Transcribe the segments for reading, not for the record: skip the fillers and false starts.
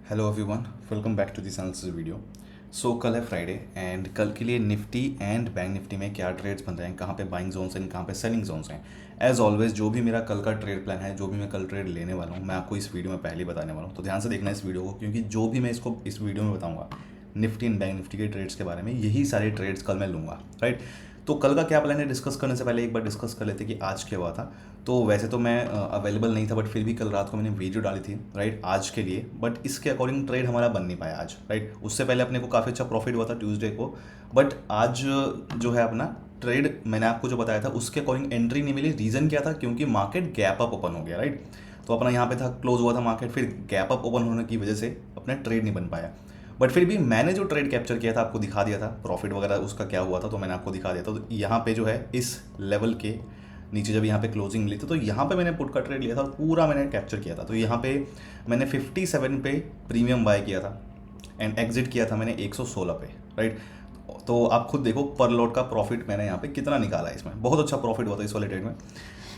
Hello everyone, welcome back to this another video. So कल है Friday and कल के लिए निफ्टी एंड बैंक निफ्टी में क्या ट्रेड्स बन रहे हैं, कहाँ पे बाइंग जोन्स हैं, कहाँ पे सेलिंग जोन्स हैं। एज ऑलवेज जो भी मेरा कल का ट्रेड प्लान है, जो भी मैं कल ट्रेड लेने वाला हूँ, मैं आपको इस वीडियो में पहले ही बताने वाला हूँ। तो ध्यान से देखना इस वीडियो को, क्योंकि जो भी मैं इसको इस वीडियो में बताऊँगा निफ्टी एंड बैंक निफ्टी के ट्रेड्स के बारे में, यही सारे ट्रेड्स कल मैं लूँगा, राइट। तो कल का क्या प्लान है, डिस्कस करने से पहले एक बार डिस्कस कर लेते कि आज क्या हुआ था। तो वैसे तो मैं अवेलेबल नहीं था, बट फिर भी कल रात को मैंने वीडियो डाली थी, राइट, आज के लिए। बट इसके अकॉर्डिंग ट्रेड हमारा बन नहीं पाया आज, राइट। उससे पहले अपने को काफ़ी अच्छा प्रॉफिट हुआ था ट्यूसडे को, बट आज जो है अपना ट्रेड मैंने आपको जो बताया था उसके अकॉर्डिंग एंट्री नहीं मिली। रीज़न क्या था, क्योंकि मार्केट गैप अप ओपन हो गया, राइट। तो अपना यहाँ पे था, क्लोज हुआ था मार्केट, फिर गैप अप ओपन होने की वजह से अपना ट्रेड नहीं बन पाया। बट फिर भी मैंने जो ट्रेड कैप्चर किया था आपको दिखा दिया था, प्रॉफिट वगैरह उसका क्या हुआ था, तो मैंने आपको दिखा दिया था। तो यहाँ पे जो है इस लेवल के नीचे जब यहाँ पे क्लोजिंग मिली थी, तो यहाँ पे मैंने पुट का ट्रेड लिया था और पूरा मैंने कैप्चर किया था। तो यहाँ पे मैंने 57 पे प्रीमियम बाय किया था एंड एग्जिट किया था मैंने 116 पे, राइट। तो आप खुद देखो पर लॉट का प्रॉफिट मैंने यहाँ पे कितना निकाला है, इसमें बहुत अच्छा प्रॉफिट हुआ था इस वाले ट्रेड में।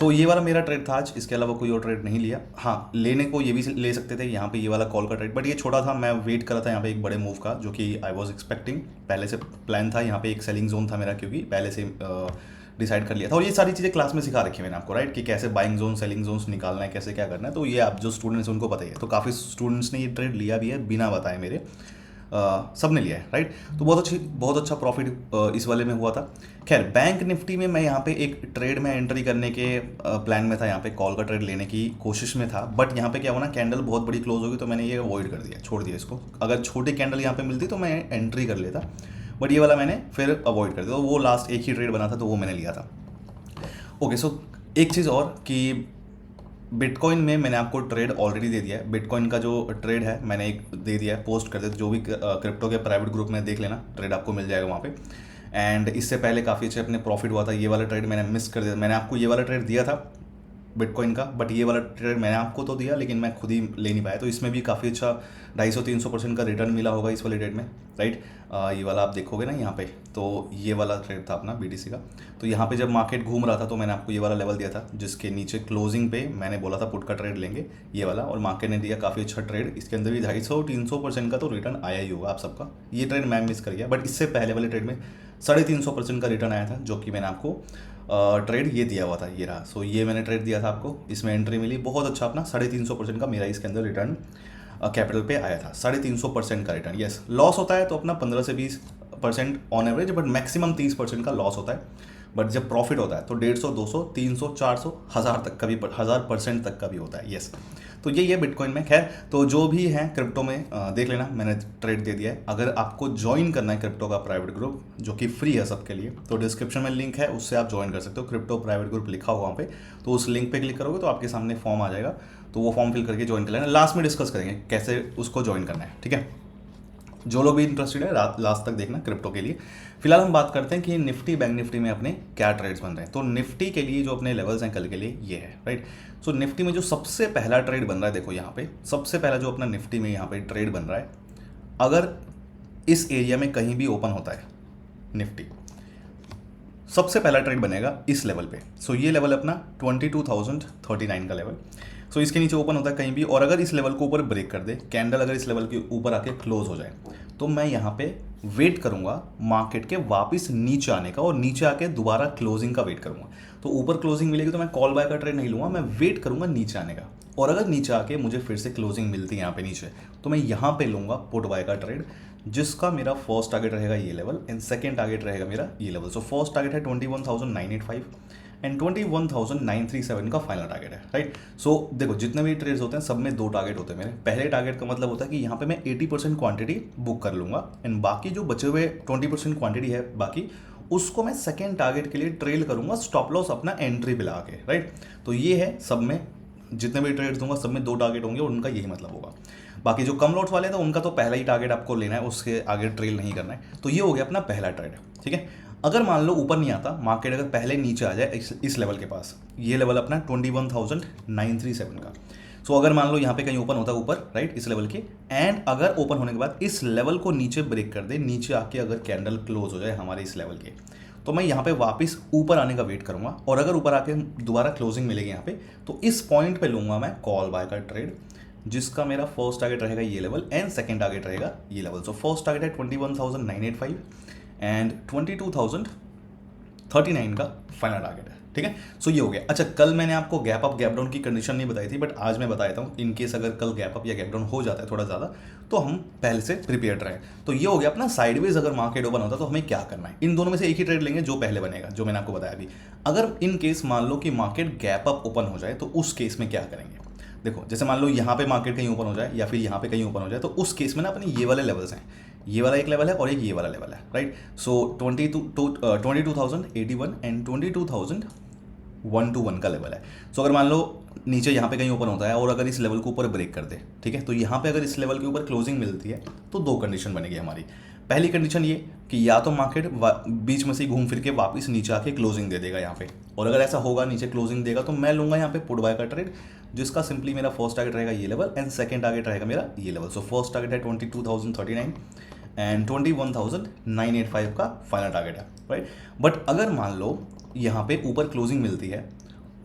तो ये वाला मेरा ट्रेड था आज, इसके अलावा कोई और ट्रेड नहीं लिया। हाँ, लेने को ये भी ले सकते थे यहाँ पे ये वाला कॉल का ट्रेड, बट ये छोटा था, मैं वेट कर रहा था यहाँ पे एक बड़े मूव का, जो कि आई वॉज एक्सपेक्टिंग। पहले से प्लान था, यहाँ पे एक सेलिंग जोन था मेरा, क्योंकि पहले से डिसाइड कर लिया था। और ये सारी चीज़ें क्लास में सिखा रखी है मैंने आपको, राइट, कि कैसे बाइंग जोन सेलिंग जोन्स निकालना है, कैसे क्या करना है। तो ये आप जो स्टूडेंट्स हैं उनको पता ही है। तो काफ़ी स्टूडेंट्स ने ये ट्रेड लिया भी है बिना बताए मेरे, सब ने लिया है, राइट। तो बहुत अच्छा प्रॉफिट इस वाले में हुआ था। खैर, बैंक निफ्टी में मैं यहाँ पे एक ट्रेड में एंट्री करने के प्लान में था, यहाँ पे कॉल का ट्रेड लेने की कोशिश में था। बट यहाँ पे क्या हुआ ना, कैंडल बहुत बड़ी क्लोज होगी, तो मैंने ये अवॉइड कर दिया, छोड़ दिया इसको। अगर छोटी कैंडल यहाँ पे मिलती तो मैं एंट्री कर लेता, बट ये वाला मैंने फिर अवॉइड कर दिया। तो वो लास्ट एक ही ट्रेड बना था, तो वो मैंने लिया था। ओके, सो एक चीज़ और कि बिटकॉइन में मैंने आपको ट्रेड ऑलरेडी दे दिया है। बिटकॉइन का जो ट्रेड है मैंने एक दे दिया है, पोस्ट कर दिया। जो भी क्रिप्टो के प्राइवेट ग्रुप में देख लेना, ट्रेड आपको मिल जाएगा वहाँ पे। एंड इससे पहले काफ़ी अच्छे अपने प्रॉफिट हुआ था। ये वाला ट्रेड मैंने मिस कर दिया। मैंने आपको ये वाला ट्रेड दिया था बिटकॉइन का, बट ये वाला ट्रेड मैंने आपको तो दिया, लेकिन मैं खुद ही ले नहीं पाया। तो इसमें भी काफ़ी अच्छा 250-300% का रिटर्न मिला होगा इस वाले ट्रेड में, राइट। ये वाला आप देखोगे ना यहाँ पे, तो ये वाला ट्रेड था अपना बीटीसी का। तो यहाँ पे जब मार्केट घूम रहा था, तो मैंने आपको ये वाला लेवल दिया था, जिसके नीचे क्लोजिंग पे मैंने बोला था पुट का ट्रेड लेंगे, ये वाला। और मार्केट ने दिया काफ़ी अच्छा ट्रेड, इसके अंदर भी 250-300% का तो रिटर्न आया ही होगा आप सबका। ये ट्रेड मैं मिस कर गया, बट इससे पहले वाले ट्रेड में 350% का रिटर्न आया था, जो कि मैंने आपको ट्रेड ये दिया हुआ था, ये रहा। सो ये मैंने ट्रेड दिया था आपको, इसमें एंट्री मिली, बहुत अच्छा अपना 350% का मेरा इसके अंदर रिटर्न कैपिटल पे आया था। 350% का रिटर्न। यस, लॉस होता है तो अपना 15 से 20% ऑन एवरेज, बट मैक्सिमम 30% का लॉस होता है। बट जब प्रॉफिट होता है तो 150, 200, 300, 400, 1000 तक का भी, 1000% तक का भी होता है। यस, तो यही है बिटकॉइन में। खैर, तो जो भी है क्रिप्टो में देख लेना, मैंने ट्रेड दे दिया है। अगर आपको ज्वाइन करना है क्रिप्टो का प्राइवेट ग्रुप, जो कि फ्री है सबके लिए, तो डिस्क्रिप्शन में लिंक है, उससे आप ज्वाइन कर सकते हो। क्रिप्टो प्राइवेट ग्रुप लिखा हुआ वहाँ पे, तो उस लिंक पे क्लिक करोगे तो आपके सामने फॉर्म आ जाएगा। तो वो फॉर्म फिल करके ज्वाइन कर लेना। लास्ट में डिस्कस करेंगे कैसे उसको ज्वाइन करना है, ठीक है। जो लोग भी इंटरेस्टेड है लास्ट तक देखना क्रिप्टो के लिए। फिलहाल हम बात करते हैं कि निफ्टी बैंक निफ्टी में अपने क्या ट्रेड्स बन रहे हैं। तो निफ्टी के लिए जो अपने लेवल्स हैं कल के लिए, ये है, राइट। सो निफ्टी में जो सबसे पहला ट्रेड बन रहा है, देखो यहाँ पे सबसे पहला जो अपना निफ्टी में यहाँ पे ट्रेड बन रहा है, अगर इस एरिया में कहीं भी ओपन होता है निफ्टी, सबसे पहला ट्रेड बनेगा इस लेवल पे। सो ये लेवल अपना 22,039 का लेवल। सो इसके नीचे ओपन होता है कहीं भी, और अगर इस लेवल को ऊपर ब्रेक कर दे कैंडल, अगर इस लेवल के ऊपर आके क्लोज हो जाए, तो मैं यहाँ पे वेट करूंगा मार्केट के वापस नीचे आने का, और नीचे आके दोबारा क्लोजिंग का वेट करूंगा। तो ऊपर क्लोजिंग मिलेगी तो मैं कॉल बाय का ट्रेड नहीं लूंगा, मैं वेट करूंगा नीचे आने का। और अगर नीचे आके मुझे फिर से क्लोजिंग मिलती है यहाँ पे नीचे, तो मैं यहाँ पे लूंगा पुट बाय का ट्रेड, जिसका मेरा फर्स्ट टारगेट रहेगा ये लेवल एंड सेकंड टारगेट रहेगा मेरा ये लेवल। सो फर्स्ट टारगेट है 21,985 एंड 21,937 का फाइनल टारगेट है, राइट। सो देखो, जितने भी ट्रेड्स होते हैं सब में दो टारगेट होते हैं मेरे। पहले टारगेट का मतलब होता है कि यहाँ पे मैं 80% क्वांटिटी बुक कर लूंगा, एंड बाकी जो बचे हुए 20% क्वांटिटी है बाकी, उसको मैं सेकेंड टारगेट के लिए ट्रेल करूंगा, स्टॉप लॉस अपना एंट्री पे लगा के, राइट। तो ये है, सब में जितने भी ट्रेड्स दूंगा सब में दो टारगेट होंगे, और उनका यही मतलब होगा। बाकी जो कम लॉट्स वाले हैं तो उनका तो पहला ही टारगेट आपको लेना है, उसके आगे ट्रेल नहीं करना है। तो ये हो गया अपना पहला ट्रेड, ठीक है। अगर मान लो ऊपर नहीं आता मार्केट, अगर पहले नीचे आ जाए इस लेवल के पास, ये लेवल अपना 21,937 का। सो अगर मान लो यहाँ पे कहीं ओपन होता है ऊपर, राइट, इस लेवल के, एंड अगर ओपन होने के बाद इस लेवल को नीचे ब्रेक कर दे, नीचे आके अगर कैंडल क्लोज हो जाए हमारे इस लेवल के, तो मैं यहाँ पे वापस ऊपर आने का वेट करूंगा। और अगर ऊपर आके दोबारा क्लोजिंग मिलेगी यहाँ पे, तो इस पॉइंट पे लूंगा मैं कॉल बाय का ट्रेड, जिसका मेरा फर्स्ट टारगेट रहेगा ये लेवल एंड सेकंड टारगेट रहेगा ये लेवल। सो फर्स्ट टारगेट है 21,985 एंड 22,039 का फाइनल टारगेट है। ठीक है, सो ये हो गया। अच्छा, कल मैंने आपको गैप अप गैप डाउन की कंडीशन नहीं बताई थी, बट आज मैं बता देता हूँ। इन केस अगर कल गैप अप या गैप डाउन हो जाता है थोड़ा ज़्यादा, तो हम पहले से प्रिपेयर्ड रहें। तो ये हो गया अपना साइडवेज अगर मार्केट ओपन होता है तो हमें क्या करना है। इन दोनों में से एक ही ट्रेड लेंगे जो पहले बनेगा, जो मैंने आपको बताया अभी। अगर इन केस मान लो कि मार्केट गैप अप ओपन हो जाए तो उस केस में क्या करेंगे। देखो, जैसे मान लो यहाँ पे मार्केट कहीं ओपन हो जाए या फिर यहाँ पे कहीं ओपन हो जाए, तो उस केस में ना अपने ये वाले लेवल्स हैं, ये वाला एक लेवल है और एक ये वाला लेवल है, राइट। सो 22,081 एंड 22,121 का लेवल है। सो अगर मान लो नीचे यहाँ पे कहीं ओपन होता है और अगर इस लेवल को ऊपर ब्रेक कर दे, ठीक है, तो यहाँ पे अगर इस लेवल के ऊपर क्लोजिंग मिलती है तो दो कंडीशन बनेगी हमारी। पहली कंडीशन ये कि या तो मार्केट बीच में से घूम फिर के वापस नीचे आके क्लोजिंग दे देगा यहाँ पे, और अगर ऐसा होगा नीचे क्लोजिंग देगा तो मैं लूंगा यहाँ पे पुट बाय का ट्रेड, जिसका सिंपली मेरा फर्स्ट टारगेट रहेगा ये लेवल एंड सेकंड टारगेट रहेगा मेरा ये लेवल। सो फर्स्ट टारगेट है 22,039 एंड 21,985 का फाइनल टारगेट है, राइट। बट अगर मान लो यहाँ पे ऊपर क्लोजिंग मिलती है,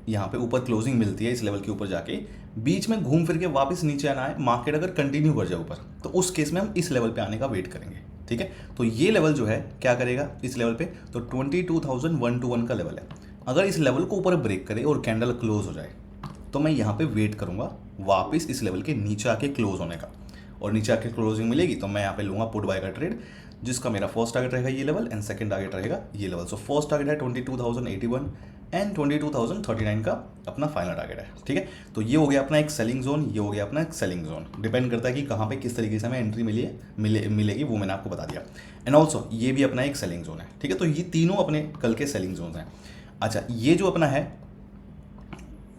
यहाँ पे ऊपर क्लोजिंग मिलती है इस लेवल के ऊपर जाके, बीच में घूम फिर के वापस नीचे आना है, मार्केट अगर कंटिन्यू कर जाए ऊपर, तो उस केस में हम इस लेवल पे आने का वेट करेंगे। ठीक है, तो ये लेवल जो है क्या करेगा इस लेवल पे, तो 22,121 का लेवल है। अगर इस लेवल को ऊपर ब्रेक करे और कैंडल क्लोज हो जाए तो मैं यहाँ पे वेट करूँगा वापस इस लेवल के नीचे आके क्लोज होने का, और नीचे आके क्लोजिंग मिलेगी तो मैं यहाँ पे लूँगा पुट बाय का ट्रेड, जिसका मेरा फर्स्ट टारगेट रहेगा ये लेवल एंड सेकंड टारगेट रहेगा ये लेवल। सो फर्स्ट टारगेट है 22,081 एंड 22,039 का अपना फाइनल टारगेट है। ठीक है, तो ये हो गया अपना एक सेलिंग जोन, ये हो गया अपना एक सेलिंग जोन। डिपेंड करता है कि कहाँ पे किस तरीके से हमें एंट्री मिलेगी, वो मैंने आपको बता दिया। एंड ऑल्सो ये भी अपना एक सेलिंग जोन है। ठीक है, तो ये तीनों अपने कल के सेलिंग जोन हैं। अच्छा, ये जो अपना है,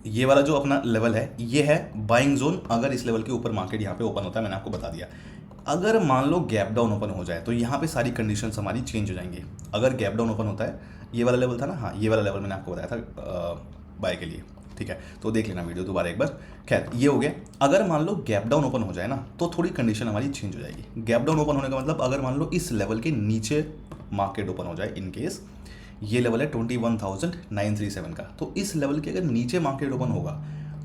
ये वाला जो अपना लेवल है ये है बाइंग जोन। अगर इस लेवल के ऊपर मार्केट यहाँ पे ओपन होता है, मैंने आपको बता दिया। अगर मान लो गैप डाउन ओपन हो जाए तो यहाँ पे सारी कंडीशंस हमारी चेंज हो जाएंगी। अगर गैप डाउन ओपन होता है, ये वाला लेवल था ना, हाँ ये वाला लेवल मैंने आपको बताया था बाय के लिए। ठीक है, तो देख लेना वीडियो दोबारा एक बार। खैर, ये हो गया। अगर मान लो गैप डाउन ओपन हो जाए ना तो थोड़ी कंडीशन हमारी चेंज हो जाएगी। गैप डाउन ओपन होने का मतलब अगर मान लो इस लेवल के नीचे मार्केट ओपन हो जाए, इन केस ये लेवल है 21,937 का, तो इस लेवल के अगर नीचे मार्केट ओपन होगा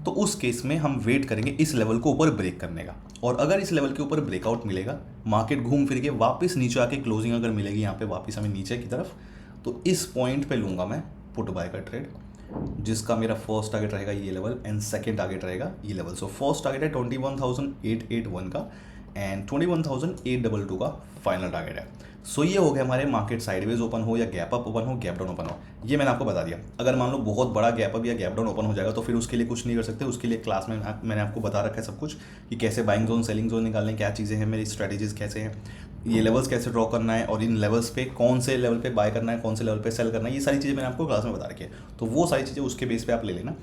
तो उस केस में हम वेट करेंगे इस लेवल को ऊपर ब्रेक करने का, और अगर इस लेवल के ऊपर ब्रेकआउट मिलेगा, मार्केट घूम फिर के वापस नीचे आके क्लोजिंग अगर मिलेगी यहाँ पे वापस हमें नीचे की तरफ, तो इस पॉइंट पे लूँगा मैं पुट बाय का ट्रेड, जिसका मेरा फर्स्ट टारगेट रहेगा ये लेवल एंड सेकंड टारगेट रहेगा ये लेवल। सो फर्स्ट टारगेट है 21,881 का एंड 21,822 का फाइनल टारगेट है। सो ये हो गया हमारे मार्केट साइडवेज ओपन हो या गैप अप ओपन हो, गैप डाउन ओपन हो, ये मैंने आपको बता दिया। अगर मान लो बहुत बड़ा गैप अप या गैप डाउन ओपन हो जाएगा तो फिर उसके लिए कुछ नहीं कर सकते। उसके लिए क्लास में मैंने आपको बता रखा है सब कुछ, कि कैसे बाइंग जोन सेलिंग जोन निकालने, क्या चीज़ें हैं, मेरी स्ट्रैटेजीज कैसे हैं, ये लेवल्स कैसे ड्रॉ करना है, और इन लेवल्स पे कौन से लेवल पे बाय करना है, कौन से लेवल पे सेल करना है, ये सारी चीज़ें मैंने आपको क्लास में बता रखी है। तो वो सारी चीज़ें उसके बेस पे आप ले लेना।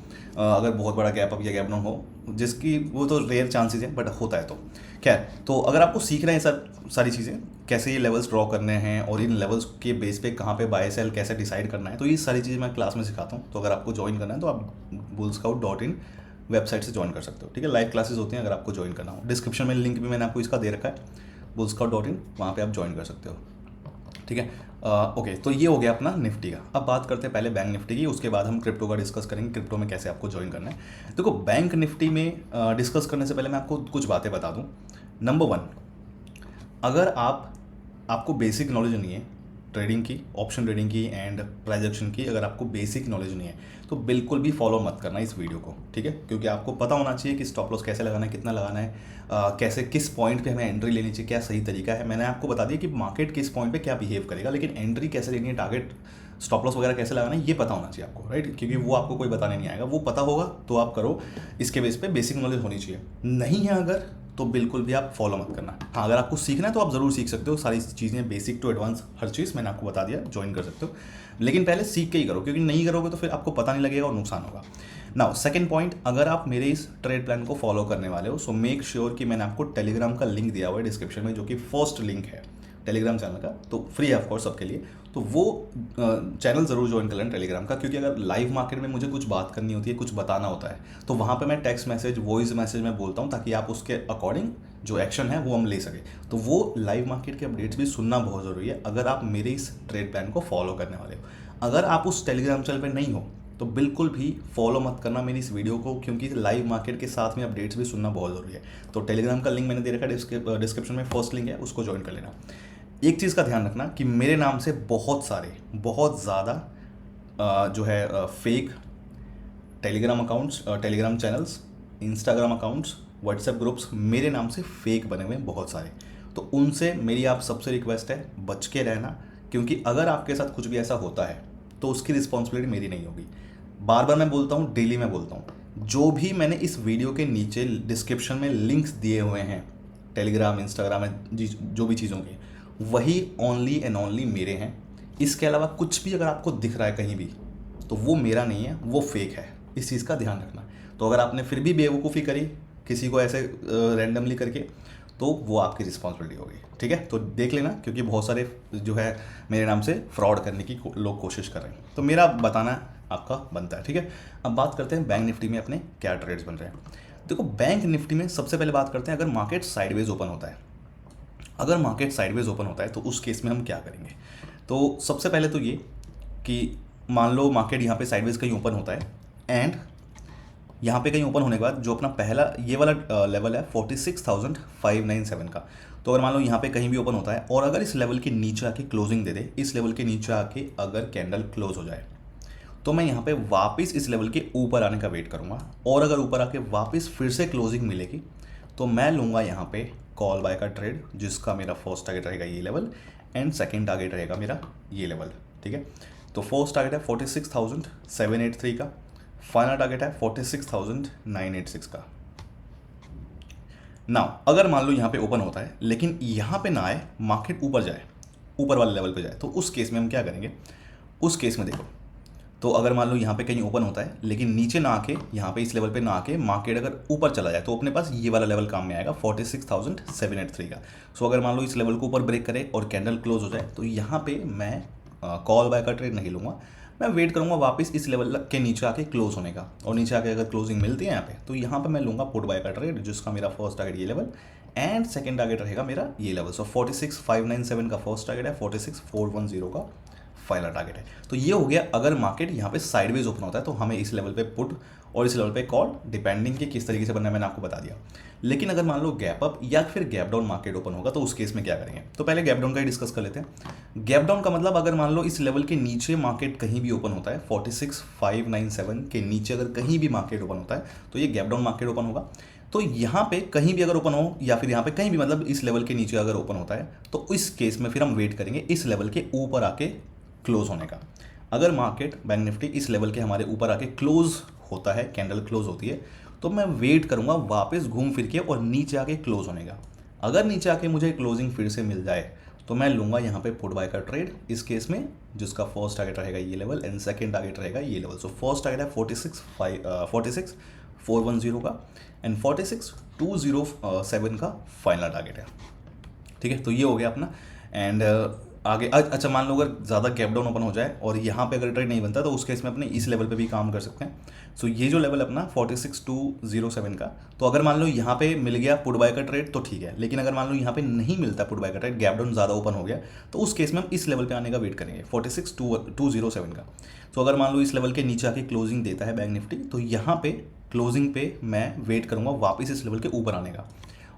अगर बहुत बड़ा गैप अप या गैप डाउन हो, जिसकी वो तो रेयर चांसेस हैं, बट होता है तो खैर। तो अगर आपको सीखना है सब सारी चीज़ें, कैसे ये लेवल्स ड्रॉ करने हैं और इन लेवल्स के बेस पे कहाँ पे बाय सेल कैसे डिसाइड करना है, तो ये सारी चीज़ें मैं क्लास में सिखाता हूँ। तो अगर आपको ज्वाइन करना है तो आप bullscout.in वेबसाइट से ज्वाइन कर सकते हो। ठीक है, लाइव क्लासेस होती हैं अगर आपको ज्वाइन करना हो। डिस्क्रिप्शन में लिंक भी मैंने आपको इसका दे रखा है, bullscout.in, वहाँ पे आप ज्वाइन कर सकते हो। ठीक है, ओके, तो ये हो गया अपना निफ्टी का। अब बात करते हैं पहले बैंक निफ्टी की, उसके बाद हम क्रिप्टो का डिस्कस करेंगे, क्रिप्टो में कैसे आपको ज्वाइन करना है। देखो, बैंक निफ्टी में डिस्कस करने से पहले मैं आपको कुछ बातें बता दूँ। नंबर 1, अगर आपको बेसिक नॉलेज नहीं है ट्रेडिंग की, ऑप्शन ट्रेडिंग की एंड प्राइस एक्शन की, अगर आपको बेसिक नॉलेज नहीं है तो बिल्कुल भी फॉलो मत करना इस वीडियो को। ठीक है, क्योंकि आपको पता होना चाहिए कि स्टॉप लॉस कैसे लगाना है, कितना लगाना है, कैसे किस पॉइंट पे हमें एंट्री लेनी चाहिए, क्या सही तरीका है। मैंने आपको बता दिया कि मार्केट किस पॉइंट पे क्या बिहेव करेगा, लेकिन एंट्री कैसे लेनी है, टारगेट स्टॉप लॉस वगैरह कैसे लगाना है, ये पता होना चाहिए आपको, राइट। क्योंकि वो आपको कोई बताने नहीं आएगा, वो पता होगा तो आप करो, इसके बेस पे बेसिक नॉलेज होनी चाहिए। नहीं है अगर, तो बिल्कुल भी आप फॉलो मत करना। हाँ, अगर आपको सीखना है तो आप ज़रूर सीख सकते हो, सारी चीज़ें बेसिक टू एडवांस हर चीज़ मैंने आपको बता दिया, ज्वाइन कर सकते हो। लेकिन पहले सीख के ही करो, क्योंकि नहीं करोगे तो फिर आपको पता नहीं लगेगा और नुकसान होगा। नाउ सेकंड पॉइंट, अगर आप मेरे इस ट्रेड प्लान को फॉलो करने वाले हो, सो मेक श्योर कि मैंने आपको टेलीग्राम का लिंक दिया हुआ है डिस्क्रिप्शन में, जो कि फर्स्ट लिंक है टेलीग्राम चैनल का, तो फ्री है ऑफकोर्स सबके लिए। तो वो चैनल ज़रूर ज्वाइन कर लेना टेलीग्राम का, क्योंकि अगर लाइव मार्केट में मुझे कुछ बात करनी होती है, कुछ बताना होता है, तो वहाँ पे मैं टेक्स्ट मैसेज, वॉइस मैसेज में बोलता हूँ, ताकि आप उसके अकॉर्डिंग जो एक्शन है वो हम ले सकें। तो वो लाइव मार्केट के अपडेट्स भी सुनना बहुत ज़रूरी है अगर आप मेरे इस ट्रेड प्लान को फॉलो करने वाले हो। अगर आप उस टेलीग्राम चैनल पर नहीं हो तो बिल्कुल भी फॉलो मत करना मेरी इस वीडियो को, क्योंकि लाइव मार्केट के साथ में अपडेट्स भी सुनना बहुत ज़रूरी है। तो टेलीग्राम का लिंक मैंने दे रखा है, डिस्क्रिप्शन में फर्स्ट लिंक है, उसको ज्वाइन कर लेना। एक चीज़ का ध्यान रखना कि मेरे नाम से बहुत सारे, बहुत ज़्यादा जो है fake Telegram accounts, Telegram channels, Instagram accounts, WhatsApp groups मेरे नाम से फेक बने हुए हैं बहुत सारे। तो उनसे मेरी आप सबसे रिक्वेस्ट है, बच के रहना, क्योंकि अगर आपके साथ कुछ भी ऐसा होता है तो उसकी रिस्पॉन्सिबिलिटी मेरी नहीं होगी। बार बार मैं बोलता हूँ, डेली मैं बोलता हूँ, जो भी मैंने इस वीडियो के नीचे डिस्क्रिप्शन में लिंक्स दिए हुए हैं टेलीग्राम, इंस्टाग्राम जो भी चीज़ों के, वही ओनली एंड ओनली मेरे हैं। इसके अलावा कुछ भी अगर आपको दिख रहा है कहीं भी, तो वो मेरा नहीं है, वो फेक है। इस चीज़ का ध्यान रखना। तो अगर आपने फिर भी बेवकूफ़ी करी किसी को ऐसे रैंडमली करके, तो वो आपकी रिस्पॉन्सिबिलिटी होगी, ठीक है। तो देख लेना, क्योंकि बहुत सारे जो है मेरे नाम से फ्रॉड करने की लोग कोशिश कर रहे हैं, तो मेरा बताना आपका बनता है, ठीक है। अब बात करते हैं बैंक निफ्टी में अपने क्या ट्रेड्स बन रहे हैं। देखो, बैंक निफ्टी में सबसे पहले बात करते हैं, अगर मार्केट साइडवेज ओपन होता है, अगर मार्केट साइडवेज ओपन होता है तो उस केस में हम क्या करेंगे। तो सबसे पहले तो ये कि मान लो मार्केट यहाँ पे साइडवेज कहीं ओपन होता है, एंड यहाँ पे कहीं ओपन होने के बाद जो अपना पहला ये वाला लेवल है 46,597 का, तो अगर मान लो यहाँ पे कहीं भी ओपन होता है और अगर इस लेवल के नीचे आके क्लोजिंग दे दे, इस लेवल के नीचे आके अगर कैंडल क्लोज हो जाए, तो मैं यहाँ पे वापस इस लेवल के ऊपर आने का वेट करूँगा, और अगर ऊपर आके वापस फिर से क्लोजिंग मिलेगी तो मैं लूँगा यहाँ पे कॉल बाय का ट्रेड, जिसका मेरा फर्स्ट टारगेट रहेगा ये लेवल, एंड सेकेंड टारगेट रहेगा मेरा ये लेवल, ठीक है। तो फर्स्ट टारगेट है 46,783 का, फाइनल टारगेट है 46,986 का। नाउ अगर मान लो यहाँ पे ओपन होता है लेकिन यहाँ पे ना आए, मार्केट ऊपर जाए, ऊपर वाले लेवल पे जाए, तो उस केस में हम क्या करेंगे। उस केस में देखो, तो अगर मान लो यहाँ पे कहीं ओपन होता है लेकिन नीचे ना आके, यहाँ पे इस लेवल पे ना आके मार्केट अगर ऊपर चला जाए, तो अपने पास ये वाला लेवल काम में आएगा 46,783 का। सो अगर मान लो इस लेवल को ऊपर ब्रेक करे और कैंडल क्लोज हो जाए, तो यहाँ पे मैं कॉल बाय का ट्रेड नहीं लूँगा, मैं वेट करूँगा वापस इस लेवल के नीचे आके क्लोज होने का, और नीचे आके अगर क्लोजिंग मिलती है यहाँ पे, तो यहाँ पे मैं लूँगा पुट बाय का ट्रेड, जिसका मेरा फर्स्ट टारगेट ये लेवल एंड सेकंड टारगेट रहेगा मेरा ये लेवल। सो 46,597 का फर्स्ट टारगेट है, 46,410 का फाइनल टारगेट है। तो ये हो गया अगर मार्केट यहाँ पे साइडवेज ओपन होता है तो हमें इस लेवल पे पुट और इस लेवल पे कॉल, डिपेंडिंग कि किस तरीके से बनना है मैंने आपको बता दिया। लेकिन अगर मान लो गैप अप या फिर गैप डाउन मार्केट ओपन होगा, तो उस केस में क्या करेंगे। तो पहले गैप डाउन का ही डिस्कस कर लेते हैं। गैप डाउन का मतलब, अगर मान लो इस लेवल के नीचे मार्केट कहीं भी ओपन होता है, 46,597 के नीचे अगर कहीं भी मार्केट ओपन होता है, तो ये गैप डाउन मार्केट ओपन होगा। तो यहाँ पे कहीं भी अगर ओपन हो, या फिर यहाँ पे कहीं भी, मतलब इस लेवल के नीचे अगर ओपन होता है, तो इस केस में फिर हम वेट करेंगे इस लेवल के ऊपर आके क्लोज होने का। अगर मार्केट बैंक निफ्टी इस लेवल के हमारे ऊपर आके क्लोज होता है, कैंडल क्लोज होती है, तो मैं वेट करूंगा वापस घूम फिर के और नीचे आके क्लोज होने का। अगर नीचे आके मुझे क्लोजिंग फिर से मिल जाए, तो मैं लूँगा यहाँ पे पुट बाय का ट्रेड इस केस में, जिसका फर्स्ट टारगेट रहेगा ये लेवल एंड सेकंड टारगेट रहेगा ये लेवल। सो फर्स्ट टारगेट है 46,410 का एंड 46,207 का फाइनल टारगेट है, ठीक है। तो ये हो गया अपना। एंड आगे अच्छा, मान लो अगर ज़्यादा गैप डाउन ओपन हो जाए और यहाँ पे अगर ट्रेड नहीं बनता, तो उस केस में अपने इस लेवल पे भी काम कर सकते हैं। सो ये जो लेवल अपना 46,207 का, तो अगर मान लो यहाँ पे मिल गया पुट बाय का ट्रेड तो ठीक है, लेकिन अगर मान लो यहाँ पे नहीं मिलता पुट बाय का ट्रेड, गैप डाउन ज़्यादा ओपन हो गया, तो उस केस में हम इस लेवल पे आने का वेट करेंगे 46,207 का। तो अगर मान लो इस लेवल के नीचे आके क्लोजिंग देता है बैंक निफ्टी, तो यहाँ पे क्लोजिंग पे मैं वेट करूँगा वापस इस लेवल के ऊपर आने का,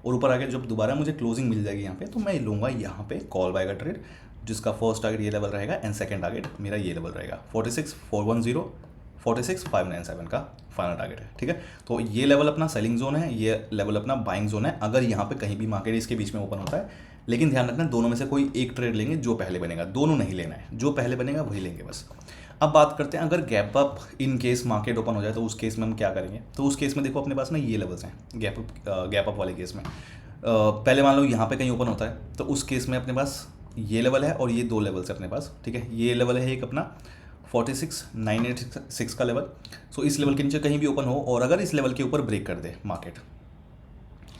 और ऊपर आके जब दोबारा मुझे क्लोजिंग मिल जाएगी यहाँ पे, तो मैं लूँगा यहाँ पे कॉल बाय का ट्रेड, जिसका फर्स्ट टारगेट ये लेवल रहेगा एंड सेकंड टारगेट मेरा ये लेवल रहेगा 46,410, 46,597 का फाइनल टारगेट है, ठीक है। तो ये लेवल अपना सेलिंग जोन है, ये लेवल अपना बाइंग जोन है। अगर यहाँ पे कहीं भी मार्केट इसके बीच में ओपन होता है, लेकिन ध्यान रखना दोनों में से कोई एक ट्रेड लेंगे, जो पहले बनेगा, दोनों नहीं लेना है, जो पहले बनेगा वही लेंगे बस। अब बात करते हैं, अगर gap up in case market open हो जाए, तो उस केस में हम क्या करेंगे। तो उस केस में देखो अपने पास ना ये लेवल्स हैं गैप अप वाले केस में। पहले मान लो यहाँ पे कहीं ओपन होता है, तो उस केस में अपने पास ये लेवल है और ये दो लेवल्स है अपने पास, ठीक है। ये लेवल है एक अपना 46,986 का लेवल। सो इस लेवल के नीचे कहीं भी ओपन हो और अगर इस लेवल के ऊपर ब्रेक कर दे मार्केट,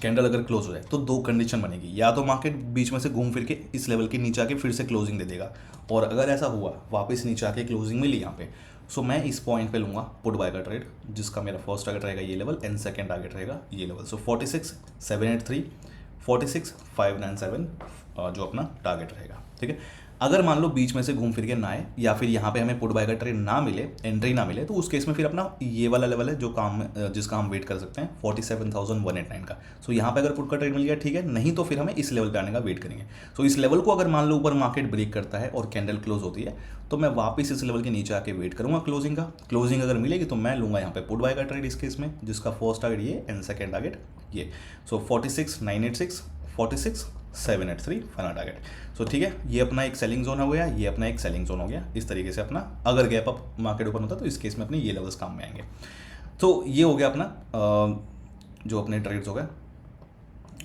कैंडल अगर क्लोज हो जाए, तो दो कंडीशन बनेगी। या तो मार्केट बीच में से घूम फिर के इस लेवल के नीचे आके फिर से क्लोजिंग दे देगा, और अगर ऐसा हुआ वापस नीचे आके क्लोजिंग मिली यहाँ पे, सो मैं इस पॉइंट पे लूँगा पुट बाय का ट्रेड, जिसका मेरा फर्स्ट टारगेट रहेगा ये लेवल एंड सेकंड टारगेट रहेगा ये लेवल। सो 46,783, 46,597 जो अपना टारगेट रहेगा, ठीक है। अगर मान लो बीच में से घूम फिर के ना आए या फिर यहाँ पे हमें पुट बाय का ट्रेड ना मिले, एंट्री ना मिले, तो उस केस में फिर अपना ये वाला लेवल है जो काम जिसका हम वेट कर सकते हैं 47,189 का। सो यहाँ पे अगर पुट का ट्रेड मिल गया ठीक है, नहीं तो फिर हमें इस लेवल पे आने का वेट करेंगे। सो इस लेवल को अगर मान लो ऊपर मार्केट ब्रेक करता है और कैंडल क्लोज होती है तो मैं वापस इस लेवल के नीचे आके वेट करूंगा क्लोजिंग का। क्लोजिंग अगर मिलेगी तो मैं लूंगा यहाँ पे पुट बाय का ट्रेड इस केस में, जिसका फर्स्ट टारगेट ये एंड सेकेंड टारगेट ये। सो 46,986, 46,783 फाइनल टारगेट। सो ठीक है, ये अपना एक सेलिंग जोन हो गया, ये अपना एक सेलिंग जोन हो गया। इस तरीके से अपना अगर गैप अप मार्केट ओपन होता तो इस केस में अपने ये लेवल्स काम में आएंगे। तो ये हो गया अपना जो अपने ट्रेड्स हो गए,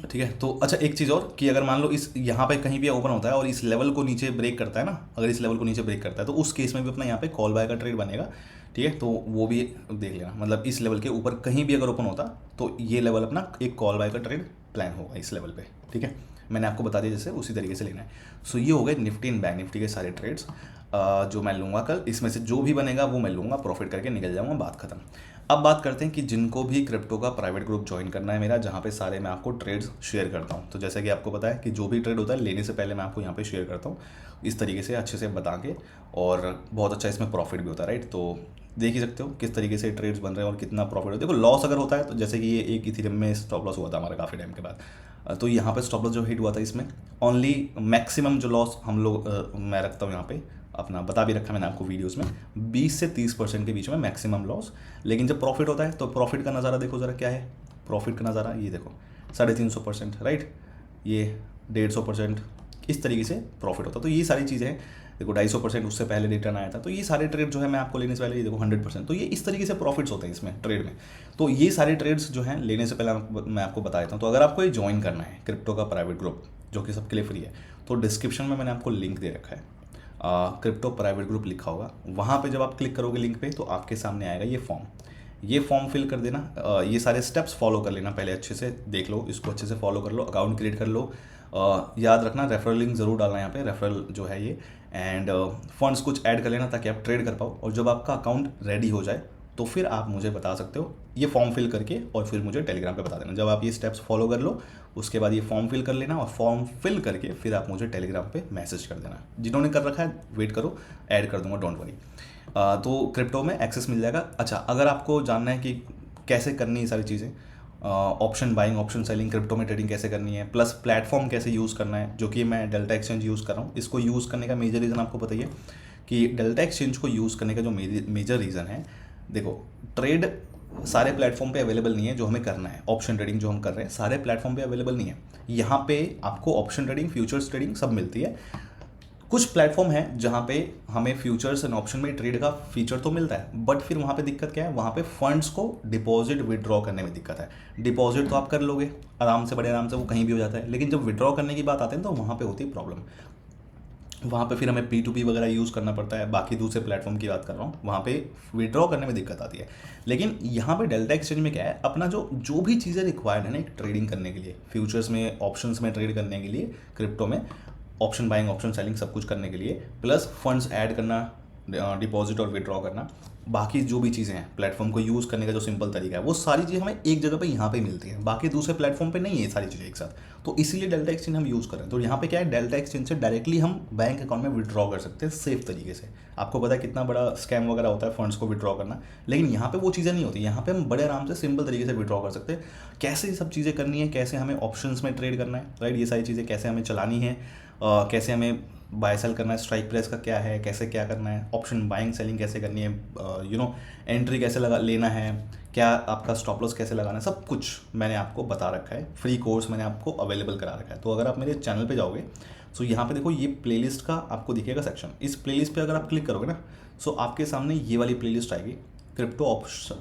ठीक है। तो अच्छा एक चीज़ और कि अगर मान लो इस यहाँ पे कहीं भी ओपन होता है और इस लेवल को नीचे ब्रेक करता है ना, अगर इस लेवल को नीचे ब्रेक करता है तो उस केस में भी अपना यहाँ पे कॉल बाय का ट्रेड बनेगा, ठीक है। तो वो भी देख लेना, मतलब इस लेवल के ऊपर कहीं भी अगर ओपन होता तो ये लेवल अपना एक कॉल बाय का ट्रेड प्लान होगा इस लेवल पे, ठीक है। मैंने आपको बता दिया जैसे उसी तरीके से लेना है। सो ये हो गए निफ्टी एंड बैंक निफ्टी के सारे ट्रेड्स जो मैं लूँगा कल। इसमें से जो भी बनेगा वो मैं लूँगा, प्रॉफिट करके निकल जाऊँगा, बात खत्म। अब बात करते हैं कि जिनको भी क्रिप्टो का प्राइवेट ग्रुप ज्वाइन करना है मेरा, जहाँ पे सारे मैं आपको ट्रेड्स शेयर करता हूँ। तो जैसे कि आपको पता है कि जो भी ट्रेड होता है लेने से पहले मैं आपको यहाँ पे शेयर करता हूँ इस तरीके से अच्छे से बता के, और बहुत अच्छा इसमें प्रॉफिट भी होता है, राइट। तो देख ही सकते हो किस तरीके से ट्रेड्स बन रहे हैं और कितना प्रॉफिट होता है। देखो लॉस अगर होता है तो जैसे कि ये एक इथेरियम में स्टॉप लॉस हुआ था हमारा काफ़ी टाइम के बाद, तो यहाँ पे स्टॉप लॉस जो हिट हुआ था इसमें ओनली मैक्सिमम जो लॉस हम लोग मैं रखता हूँ यहाँ पे, अपना बता भी रखा मैंने आपको वीडियोस में, 20 से 30% के बीच में मैक्सिमम लॉस। लेकिन जब प्रॉफिट होता है तो प्रॉफिट का नज़ारा देखो ज़रा क्या है, प्रॉफिट का नज़ारा ये देखो 350%, राइट, ये 150%, इस तरीके से प्रॉफिट होता है। तो ये सारी चीज़ें हैं, देखो 250% उससे पहले रिटर्न आया था। तो ये सारे ट्रेड जो है मैं आपको लेने से पहले ये देखो 100%, तो ये इस तरीके से प्रॉफिट्स होते हैं इसमें ट्रेड में। तो ये सारे ट्रेड्स जो हैं लेने से पहले मैं आपको बता देता हूँ। तो अगर आपको ये ज्वाइन करना है क्रिप्टो का प्राइवेट ग्रुप जो कि सबके लिए फ्री है, तो डिस्क्रिप्शन में मैंने आपको लिंक दे रखा है, क्रिप्टो प्राइवेट ग्रुप लिखा होगा, वहाँ पे जब आप क्लिक करोगे लिंक पे तो आपके सामने आएगा ये फॉर्म फिल कर देना। ये सारे स्टेप्स फॉलो कर लेना, पहले अच्छे से देख लो, इसको अच्छे से फॉलो कर लो, अकाउंट क्रिएट कर लो। याद रखना रेफरल लिंक ज़रूर डालना यहाँ पे, रेफरल जो है ये, एंड फंड्स कुछ ऐड कर लेना ताकि आप ट्रेड कर पाओ। और जब आपका अकाउंट रेडी हो जाए तो फिर आप मुझे बता सकते हो ये फॉर्म फिल करके, और फिर मुझे टेलीग्राम पे बता देना। जब आप ये स्टेप्स फॉलो कर लो उसके बाद ये फॉर्म फिल कर लेना, और फॉर्म फिल करके फिर आप मुझे टेलीग्राम पे मैसेज कर देना। जिन्होंने कर रखा है वेट करो, ऐड कर दूंगा, डोंट वरी। तो क्रिप्टो में एक्सेस मिल जाएगा। अच्छा अगर आपको जानना है कि कैसे करनी है सारी चीज़ें, option buying option selling crypto में ट्रेडिंग कैसे करनी है, प्लस प्लेटफॉर्म कैसे यूज़ करना है, जो कि मैं डेल्टा एक्सचेंज यूज़ कर रहा हूँ। इसको यूज़ करने का मेजर रीज़न आपको पता ही है कि डेल्टा एक्सचेंज को यूज़ करने का जो मेजर रीज़न है, देखो ट्रेड सारे प्लेटफॉर्म पे अवेलेबल नहीं है जो हमें करना है। ऑप्शन ट्रेडिंग जो हम कर रहे हैं सारे प्लेटफॉर्म पे अवेलेबल नहीं है। यहाँ पे आपको ऑप्शन ट्रेडिंग, फ्यूचर्स ट्रेडिंग सब मिलती है। कुछ प्लेटफॉर्म है जहाँ पे हमें फ्यूचर्स एंड ऑप्शन में ट्रेड का फीचर तो मिलता है, बट फिर वहाँ पे दिक्कत क्या है, वहाँ पे फंड्स को डिपॉजिट विड्रॉ करने में दिक्कत है। डिपॉजिट तो आप कर लोगे आराम से, बड़े आराम से, वो कहीं भी हो जाता है, लेकिन जब विड्रॉ करने की बात आती है तो वहाँ पे होती है प्रॉब्लम। वहाँ पे फिर हमें P2P वगैरह यूज़ करना पड़ता है। बाकी दूसरे प्लेटफॉर्म की बात कर रहा हूँ, वहाँ पे विड्रॉ करने में दिक्कत आती है। लेकिन यहाँ पे डेल्टा एक्सचेंज में क्या है, अपना जो भी चीज़ें रिक्वायर्ड है ना एक ट्रेडिंग करने के लिए, फ्यूचर्स में ऑप्शंस में ट्रेड करने के लिए, क्रिप्टो में ऑप्शन बाइंग ऑप्शन सेलिंग सब कुछ करने के लिए, प्लस फंड्स ऐड करना, डिपॉजिट और विड्रॉ करना, बाकी जो भी चीज़ें हैं प्लेटफॉर्म को यूज़ करने का जो सिंपल तरीका है, वो सारी चीज़ें हमें एक जगह पे यहाँ पे मिलती हैं। बाकी दूसरे प्लेटफॉर्म पे नहीं है ये सारी चीज़ें एक साथ, तो इसीलिए डेल्टा एक्सचेंज हम यूज़ कर रहे हैं। तो यहाँ पे क्या है, डेल्टा एक्सचेंज से डायरेक्टली हम बैंक अकाउंट में विड्रॉ कर सकते हैं सेफ तरीके से। आपको पता है कितना बड़ा स्कैम वगैरह होता है फंड्स को विड्रॉ करना, लेकिन यहाँ पे वो चीज़ें नहीं होती। यहाँ पे हम बड़े आराम से सिंपल तरीके से विड्रॉ कर सकते हैं। कैसे ये सब चीज़ें करनी है, कैसे हमें ऑप्शंस में ट्रेड करना है, राइट, ये सारी चीज़ें कैसे हमें चलानी है, कैसे हमें बाय सेल करना है, स्ट्राइक प्राइस का क्या है, कैसे क्या करना है, ऑप्शन बाइंग सेलिंग कैसे करनी है, एंट्री कैसे लगा लेना है, क्या आपका स्टॉप लॉस कैसे लगाना है, सब कुछ मैंने आपको बता रखा है। फ्री कोर्स मैंने आपको अवेलेबल करा रखा है। तो अगर आप मेरे चैनल पे जाओगे सो यहाँ पे देखो ये प्लेलिस्ट का आपको दिखेगा सेक्शन। इस प्लेलिस्ट पे अगर आप क्लिक करोगे ना सो आपके सामने ये वाली प्लेलिस्ट आएगी, crypto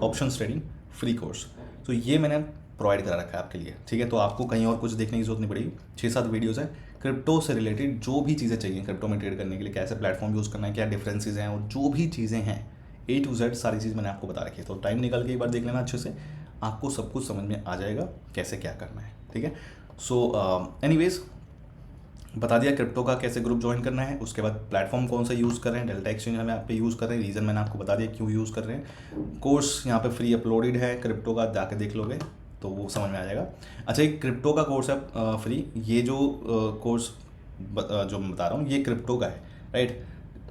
option trading free course. तो ये मैंने प्रोवाइड करा रखा है आपके लिए, ठीक है। तो आपको कहीं और कुछ देखने की जरूरत नहीं पड़ेगी। 6-7 वीडियोज़ है क्रिप्टो से रिलेटेड, जो भी चीज़ें चाहिए क्रिप्टो में ट्रेड करने के लिए, कैसे प्लेटफॉर्म यूज़ करना है, क्या डिफरेंसेस हैं, और जो भी चीज़ें हैं A to Z सारी चीज़ मैंने आपको बता रखी है। तो टाइम निकाल के एक बार देख लेना अच्छे से, आपको सब कुछ समझ में आ जाएगा कैसे क्या करना है, ठीक है। सो एनीवेज बता दिया क्रिप्टो का कैसे ग्रुप ज्वाइन करना है। उसके बाद प्लेटफॉर्म कौन सा यूज़ कर रहे हैं, डेल्टा एक्सचेंज हमें आप पे यूज़ कर रहे हैं, रीज़न मैंने आपको बता दिया क्यों यूज़ कर रहे हैं। कोर्स यहाँ पे फ्री अपलोडेड है क्रिप्टो का, जाके देख लोगे तो वो समझ में आ जाएगा। अच्छा एक क्रिप्टो का कोर्स है फ्री, ये जो कोर्स जो मैं बता रहा हूँ ये क्रिप्टो का है, राइट।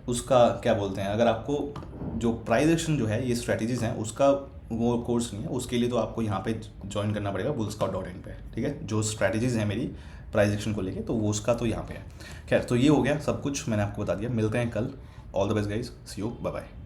उसका क्या बोलते हैं, अगर आपको जो प्राइस एक्शन जो है, ये स्ट्रैटेजीज हैं, उसका वो कोर्स नहीं है, उसके लिए तो आपको यहाँ पे ज्वाइन करना पड़ेगा bullscout.in पे, ठीक है। जो स्ट्रैटेजीज हैं मेरी प्राइस एक्शन को लेके, तो वो उसका तो यहाँ पे है। खैर, तो ये हो गया सब कुछ, मैंने आपको बता दिया। मिलते हैं कल। All the best guys, see you, bye bye.